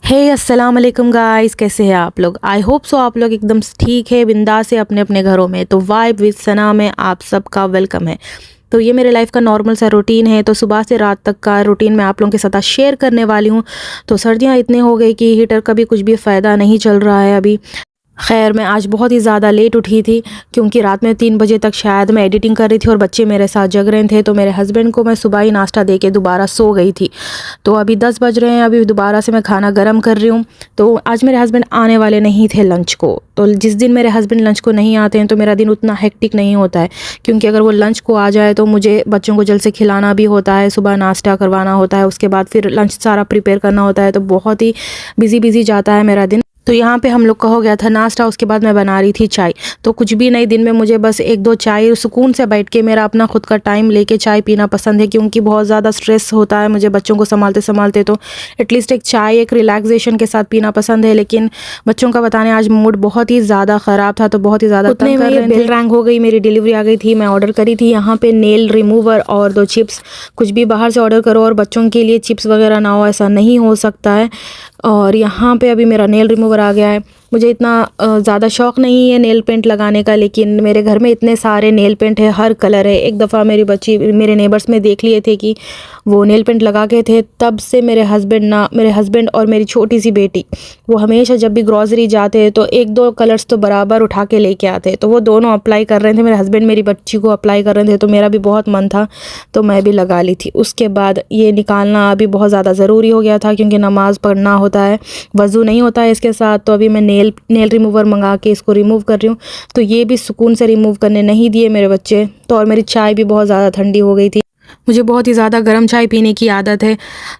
हे अस्सलाम वालेकुम गाइस, कैसे हैं आप लोग। आई होप सो आप लोग एकदम ठीक है, बिंदास है अपने अपने घरों में। तो वाइब विद सना में आप सबका वेलकम है। तो ये मेरे लाइफ का नॉर्मल सा रूटीन है। तो सुबह से रात तक का रूटीन मैं आप लोगों के साथ शेयर करने वाली हूँ। तो सर्दियाँ इतनी हो गई कि हीटर का भी कुछ भी फ़ायदा नहीं चल रहा है अभी। खैर, मैं आज बहुत ही ज़्यादा लेट उठी थी क्योंकि रात में 3 बजे तक शायद मैं एडिटिंग कर रही थी और बच्चे मेरे साथ जग रहे थे। तो मेरे हस्बैंड को मैं सुबह ही नाश्ता दे के दोबारा सो गई थी। तो अभी 10 बज रहे हैं, अभी दोबारा से मैं खाना गर्म कर रही हूँ। तो आज मेरे हस्बैंड आने वाले नहीं थे लंच को। तो जिस दिन मेरे हस्बैंड लंच को नहीं आते हैं तो मेरा दिन उतना हेक्टिक नहीं होता है, क्योंकि अगर वो लंच को आ जाए तो मुझे बच्चों को जल्द से खिलाना भी होता है, सुबह नाश्ता करवाना होता है, उसके बाद फिर लंच सारा प्रिपेयर करना होता है। तो बहुत ही बिजी जाता है मेरा दिन। तो यहाँ पे हम लोग का हो गया था नाश्ता, उसके बाद मैं बना रही थी चाय। तो कुछ भी नहीं, दिन में मुझे बस 1-2 चाय सुकून से बैठ के मेरा अपना खुद का टाइम लेके चाय पीना पसंद है, क्योंकि बहुत ज़्यादा स्ट्रेस होता है मुझे बच्चों को संभालते संभालते। तो एटलीस्ट एक चाय एक रिलैक्सेशन के साथ पीना पसंद है। लेकिन बच्चों का बताने आज मूड बहुत ही ज़्यादा ख़राब था, तो बहुत ही ज़्यादा उतने में बेल रैंग हो गई, मेरी डिलीवरी आ गई थी। मैं ऑर्डर करी थी यहाँ पे नेल रिमूवर और 2 चिप्स। कुछ भी बाहर से ऑर्डर करो और बच्चों के लिए चिप्स वगैरह ना हो, ऐसा नहीं हो सकता है। और यहाँ पे अभी मेरा नेल रिमूवर आ गया है। मुझे इतना ज़्यादा शौक़ नहीं है नेल पेंट लगाने का, लेकिन मेरे घर में इतने सारे नेल पेंट है, हर कलर है। एक दफ़ा मेरी बच्ची मेरे नेबर्स में देख लिए थे कि वो नेल पेंट लगा के थे, तब से मेरे हस्बैंड और मेरी छोटी सी बेटी वो हमेशा जब भी ग्रॉसरी जाते हैं तो 1-2 कलर्स तो बराबर उठा के लेके आते हैं। तो वो दोनों अप्लाई कर रहे थे, मेरे हस्बैंड मेरी बच्ची को अप्लाई कर रहे थे। तो मेरा भी बहुत मन था तो मैं भी लगा ली थी। उसके बाद ये निकालना अभी बहुत ज़्यादा ज़रूरी हो गया था, क्योंकि नमाज़ पढ़ना होता है, वज़ू नहीं होता है इसके साथ। तो अभी मैं नेल रिमूवर मंगा के इसको रिमूव कर रही हूँ। तो ये भी सुकून से रिमूव करने नहीं दिए मेरे बच्चे। तो और मेरी चाय भी बहुत ज़्यादा ठंडी हो गई थी। मुझे बहुत ही ज़्यादा गर्म चाय पीने की आदत है,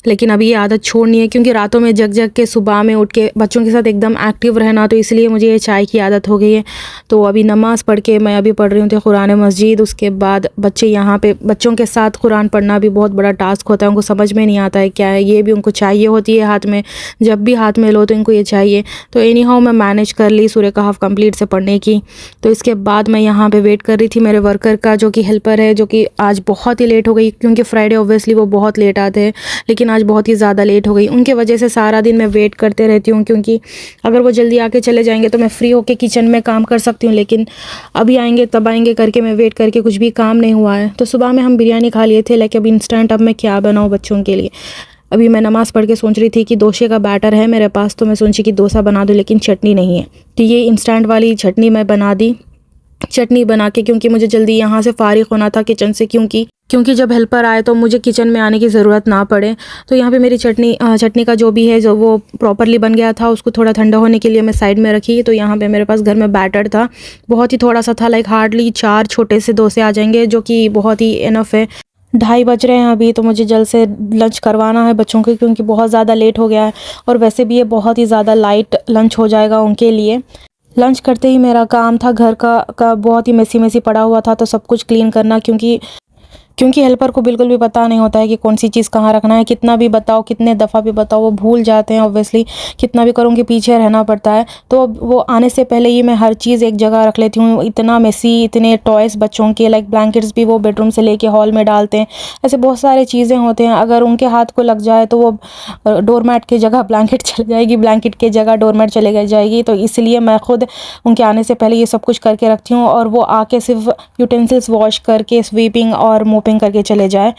लेकिन अभी ये आदत छोड़नी है, क्योंकि रातों में जग के सुबह में उठ के बच्चों के साथ एकदम एक्टिव रहना, तो इसलिए मुझे ये चाय की आदत हो गई है। तो अभी नमाज़ पढ़ के मैं अभी पढ़ रही हूँ कुरान मस्जिद। उसके बाद बच्चे यहाँ पे बच्चों के साथ कुरान पढ़ना भी बहुत बड़ा टास्क होता है, उनको समझ में नहीं आता है क्या है, ये भी उनको चाहिए होती है हाथ में। जब भी हाथ में लो तो इनको ये चाहिए। तो एनी हाउ मैं मैनेज कर ली सूरह कहफ कंप्लीट से पढ़ने की। तो इसके बाद मैं यहाँ पे वेट कर रही थी मेरे वर्कर का, जो कि हेल्पर है, जो कि आज बहुत ही लेट हो गई, क्योंकि फ्राइडे ऑब्वियसली वो बहुत लेट आते हैं। लेकिन आज बहुत ही ज़्यादा लेट हो गई, उनके वजह से सारा दिन मैं वेट करते रहती हूँ, क्योंकि अगर वो जल्दी आके चले जाएंगे तो मैं फ्री होके किचन में काम कर सकती हूँ। लेकिन अभी आएंगे तब आएंगे करके मैं वेट करके कुछ भी काम नहीं हुआ है। तो सुबह में हम बिरयानी खा लिए थे, लेकिन अब इंस्टेंट अब मैं क्या बनाऊँ बच्चों के लिए। अभी मैं नमाज़ पढ़ के सोच रही थी कि डोसे का बैटर है मेरे पास, तो मैं सोची कि डोसा बना दूँ, लेकिन चटनी नहीं है। तो ये इंस्टेंट वाली चटनी मैं बना दी। चटनी बना के, क्योंकि मुझे जल्दी यहाँ से फारिग होना था किचन से, क्योंकि जब हेल्पर आए तो मुझे किचन में आने की ज़रूरत ना पड़े। तो यहाँ पे मेरी चटनी का जो भी है, जो वो प्रॉपरली बन गया था, उसको थोड़ा ठंडा होने के लिए मैं साइड में रखी। तो यहाँ पे मेरे पास घर में बैटर था, बहुत ही थोड़ा सा था, लाइक हार्डली 4 छोटे से डोसे आ जाएंगे, जो कि बहुत ही इनफ है। 2:30 बज रहे हैं अभी, तो मुझे जल्द से लंच करवाना है बच्चों के, क्योंकि बहुत ज़्यादा लेट हो गया है। और वैसे भी ये बहुत ही ज़्यादा लाइट लंच हो जाएगा उनके लिए। लंच करते ही मेरा काम था घर का बहुत ही मेसी पड़ा हुआ था, तो सब कुछ क्लीन करना, क्योंकि हेल्पर को बिल्कुल भी पता नहीं होता है कि कौन सी चीज़ कहाँ रखना है। कितना भी बताओ, कितने दफ़ा भी बताओ, वो भूल जाते हैं ऑब्वियसली। कितना भी करूँ कि पीछे रहना पड़ता है। तो वो आने से पहले ही मैं हर चीज़ एक जगह रख लेती हूँ। इतना मेसी, इतने टॉयज़ बच्चों के, लाइक ब्लैंकेट्स भी वो बेडरूम से लेके हॉल में डालते हैं। ऐसे बहुत सारे चीज़ें होते हैं, अगर उनके हाथ को लग जाए तो वो डोरमैट की जगह ब्लैंकेट चली जाएगी, ब्लैंकेट की जगह डोरमैट चले जाएगी। तो इसलिए मैं खुद उनके आने से पहले ये सब कुछ करके रखती हूँ, और वो आके सिर्फ यूटेंसिल्स वॉश करके स्वीपिंग और मोपिंग करके चले जाए।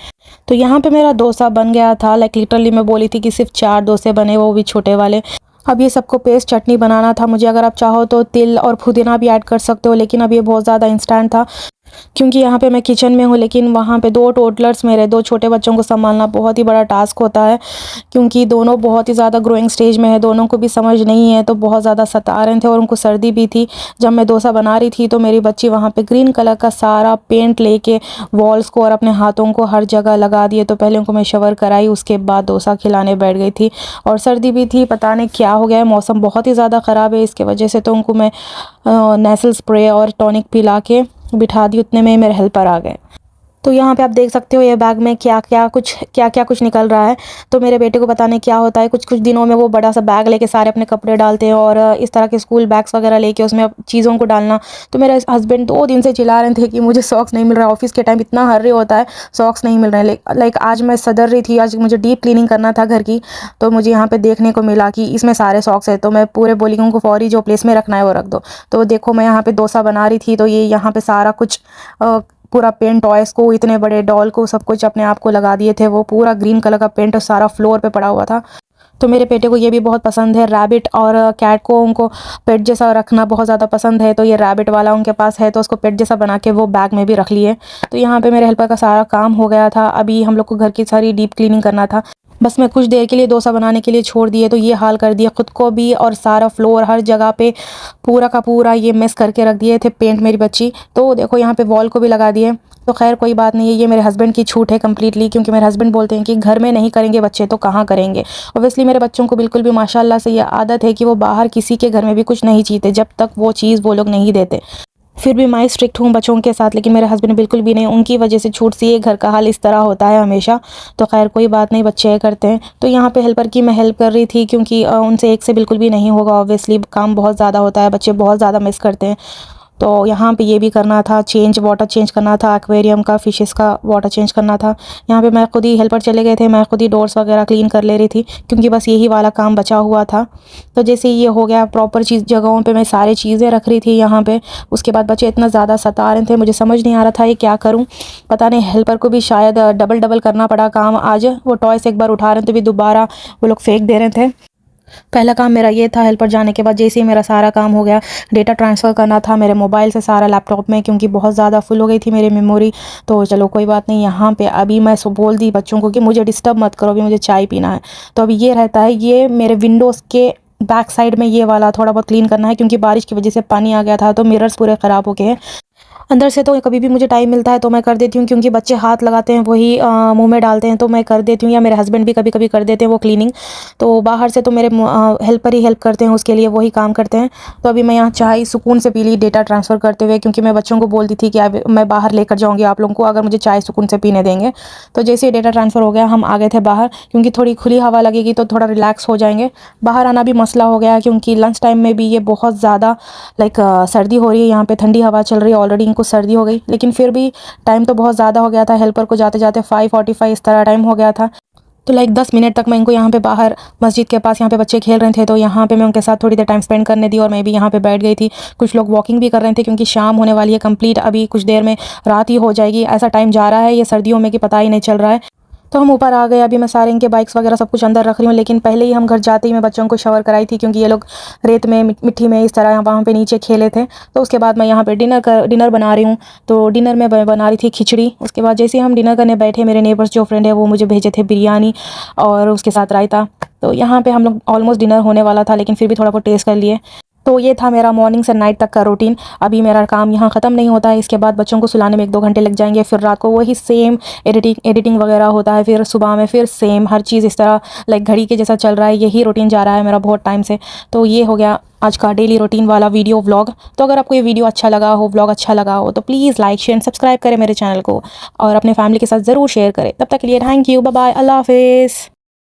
तो यहाँ पे मेरा डोसा बन गया था, लाइक लिटरली मैं बोली थी कि सिर्फ 4 डोसे बने, वो भी छोटे वाले। अब ये सबको पेस्ट चटनी बनाना था मुझे। अगर आप चाहो तो तिल और पुदीना भी ऐड कर सकते हो, लेकिन अब ये बहुत ज़्यादा इंस्टेंट था, क्योंकि यहाँ पे मैं किचन में हूँ। लेकिन वहाँ पे 2 टोडलर्स, मेरे 2 छोटे बच्चों को संभालना बहुत ही बड़ा टास्क होता है, क्योंकि दोनों बहुत ही ज़्यादा ग्रोइंग स्टेज में है, दोनों को भी समझ नहीं है। तो बहुत ज़्यादा सता रहे थे और उनको सर्दी भी थी। जब मैं डोसा बना रही थी तो मेरी बच्ची वहाँ पे ग्रीन कलर का सारा पेंट लेके वॉल्स को और अपने हाथों को हर जगह लगा दिए। तो पहले उनको मैं शवर कराई, उसके बाद डोसा खिलाने बैठ गई थी। और सर्दी भी थी, पता नहीं क्या हो गया है, मौसम बहुत ही ज़्यादा ख़राब है इसके वजह से। तो उनको मैं नेसल स्प्रे और टॉनिक पिला के बिठा दी, उतने में मेरे हेल्पर आ गए। तो यहाँ पे आप देख सकते हो ये बैग में क्या क्या कुछ निकल रहा है। तो मेरे बेटे को पता नहीं क्या होता है, कुछ कुछ दिनों में वो बड़ा सा बैग लेके सारे अपने कपड़े डालते हैं और इस तरह के स्कूल बैग्स वगैरह लेके उसमें चीज़ों को डालना। तो मेरे हस्बैंड 2 दिन से चिल्ला रहे थे कि मुझे सॉक्स नहीं मिल रहा है, ऑफिस के टाइम इतना हर्री होता है, सॉक्स नहीं मिल रहे हैं। लाइक आज मैं सदर रही थी, आज मुझे डीप क्लीनिंग करना था घर की, तो मुझे यहाँ पे देखने को मिला कि इसमें सारे सॉक्स है। तो मैं पूरे बोली उनको फौरी जो प्लेस में रखना है वो रख दो। तो देखो मैं यहाँ पे डोसा बना रही थी, तो ये यहाँ पे सारा कुछ पूरा पेंट टॉयस को, इतने बड़े डॉल को, सब कुछ अपने आप को लगा दिए थे। वो पूरा ग्रीन कलर का पेंट सारा फ्लोर पे पड़ा हुआ था। तो मेरे बेटे को ये भी बहुत पसंद है, रैबिट और कैट को उनको पेट जैसा रखना बहुत ज़्यादा पसंद है। तो ये रैबिट वाला उनके पास है, तो उसको पेट जैसा बना के वो बैग में भी रख लिए। तो यहाँ पे मेरे हेल्पर का सारा काम हो गया था। अभी हम लोग को घर की सारी डीप क्लीनिंग करना था। बस मैं कुछ देर के लिए डोसा बनाने के लिए छोड़ दिए, तो ये हाल कर दिया खुद को भी और सारा फ्लोर हर जगह पे पूरा का पूरा ये मिस करके रख दिए थे पेंट मेरी बच्ची। तो देखो यहाँ पे वॉल को भी लगा दिए। तो खैर कोई बात नहीं है, ये मेरे हस्बैंड की छूट है कम्प्लीटली, क्योंकि मेरे हस्बैंड बोलते हैं कि घर में नहीं करेंगे बच्चे तो कहाँ करेंगे। ऑब्वियसली मेरे बच्चों को बिल्कुल भी माशाल्लाह से ये आदत है कि वो बाहर किसी के घर में भी कुछ नहीं चीते जब तक वो चीज़ वो लोग नहीं देते। फिर भी मैं स्ट्रिक्ट हूँ बच्चों के साथ, लेकिन मेरे हस्बैंड बिल्कुल भी नहीं, उनकी वजह से छूट सी है, घर का हाल इस तरह होता है हमेशा। तो खैर कोई बात नहीं, बच्चे करते हैं। तो यहाँ पे हेल्पर की मैं हेल्प कर रही थी, क्योंकि उनसे एक से बिल्कुल भी नहीं होगा, ऑब्वियसली काम बहुत ज़्यादा होता है, बच्चे बहुत ज़्यादा मिस करते हैं। तो यहाँ पे ये भी करना था, वाटर चेंज करना था, एक्वेरियम का फिशेस का वाटर चेंज करना था। यहाँ पे मैं खुद ही, हेल्पर चले गए थे, मैं खुद ही डोर्स वगैरह क्लीन कर ले रही थी, क्योंकि बस यही वाला काम बचा हुआ था। तो जैसे ये हो गया प्रॉपर चीज़ जगहों पे मैं सारी चीज़ें रख रही थी यहाँ पे। उसके बाद बच्चे इतना ज़्यादा सता रहे थे, मुझे समझ नहीं आ रहा था ये क्या करूँ। पता नहीं हेल्पर को भी शायद डबल डबल करना पड़ा काम आज। वो टॉयस एक बार उठा रहे थे भी दोबारा वो लोग फेंक दे रहे थे। पहला काम मेरा ये था, हेल्पर जाने के बाद जैसे ही मेरा सारा काम हो गया, डेटा ट्रांसफ़र करना था मेरे मोबाइल से सारा लैपटॉप में, क्योंकि बहुत ज़्यादा फुल हो गई थी मेरी मेमोरी। तो चलो कोई बात नहीं, यहाँ पे अभी मैं बोल दी बच्चों को कि मुझे डिस्टर्ब मत करो, अभी मुझे चाय पीना है। तो अभी ये रहता है, ये मेरे विंडोज़ के बैक साइड में ये वाला थोड़ा बहुत क्लीन करना है, क्योंकि बारिश की वजह से पानी आ गया था, तो मिरर्स पूरे ख़राब हो गए हैं। अंदर से तो कभी भी मुझे टाइम मिलता है तो मैं कर देती हूँ, क्योंकि बच्चे हाथ लगाते हैं वही मुंह में डालते हैं, तो मैं कर देती हूँ, या मेरे हस्बैंड भी कभी कभी कर देते हैं वो क्लीनिंग। तो बाहर से तो मेरे हेल्पर ही हेल्प करते हैं, उसके लिए वही काम करते हैं। तो अभी मैं यहाँ चाय सुकून से पी ली डेटा ट्रांसफ़र करते हुए, क्योंकि मैं बच्चों को बोल दी थी कि अब मैं बाहर लेकर जाऊँगी आप लोगों को, अगर मुझे चाय सुकून से पीने देंगे। तो जैसे ही डेटा ट्रांसफ़र हो गया, हम आ गए थे बाहर, क्योंकि थोड़ी खुली हवा लगेगी तो थोड़ा रिलैक्स हो जाएंगे। बाहर आना भी मसला हो गया, क्योंकि लंच टाइम में भी ये बहुत ज़्यादा लाइक सर्दी हो रही है, यहाँ पे ठंडी हवा चल रही है, ऑलरेडी इनको सर्दी हो गई, लेकिन फिर भी टाइम तो बहुत ज़्यादा हो गया था। हेल्पर को जाते जाते 5:45 इस तरह टाइम हो गया था। तो लाइक 10 मिनट तक मैं इनको यहाँ पे बाहर मस्जिद के पास, यहाँ पे बच्चे खेल रहे थे, तो यहाँ पे मैं उनके साथ थोड़ी देर टाइम स्पेंड करने दी, और मैं भी यहाँ पे बैठ गई थी। कुछ लोग वॉकिंग भी कर रहे थे, क्योंकि शाम होने वाली है कंप्लीट, अभी कुछ देर में रात ही हो जाएगी, ऐसा टाइम जा रहा है ये सर्दियों में कि पता ही नहीं चल रहा है। तो हम ऊपर आ गए, अभी मैं सारे इनके बाइक्स वगैरह सब कुछ अंदर रख रही हूँ, लेकिन पहले ही हम घर जाते ही मैं बच्चों को शावर कराई थी, क्योंकि ये लोग रेत में मिट्टी में इस तरह वहाँ पे नीचे खेले थे। तो उसके बाद मैं यहाँ पे डिनर बना रही हूँ। तो डिनर में बना रही थी खिचड़ी। उसके बाद जैसे ही हम डिनर करने बैठे, मेरे नेबर्स जो फ्रेंड है वो मुझे भेजे थे बिरयानी और उसके साथ रायता। तो यहाँ पर हम लोग ऑलमोस्ट डिनर होने वाला था, लेकिन फिर भी थोड़ा बहुत टेस्ट कर लिए। तो ये था मेरा मॉर्निंग से नाइट तक का रूटीन। अभी मेरा काम यहाँ ख़त्म नहीं होता है, इसके बाद बच्चों को सुलाने में 1-2 घंटे लग जाएंगे, फिर रात को वही सेम एडिटिंग वगैरह होता है, फिर सुबह में फिर सेम हर चीज़ इस तरह लाइक घड़ी के जैसा चल रहा है। यही रूटीन जा रहा है मेरा बहुत टाइम से। तो ये हो गया आज का डेली रूटीन वाला वीडियो व्लॉग। तो अगर आपको ये वीडियो अच्छा लगा हो, व्लॉग अच्छा लगा हो, तो प्लीज़ लाइक शेयर सब्सक्राइब करें मेरे चैनल को, और अपने फैमिली के साथ ज़रूर शेयर करें। तब तक के लिए थैंक यू, बाय बाय, अल्लाह हाफिज़।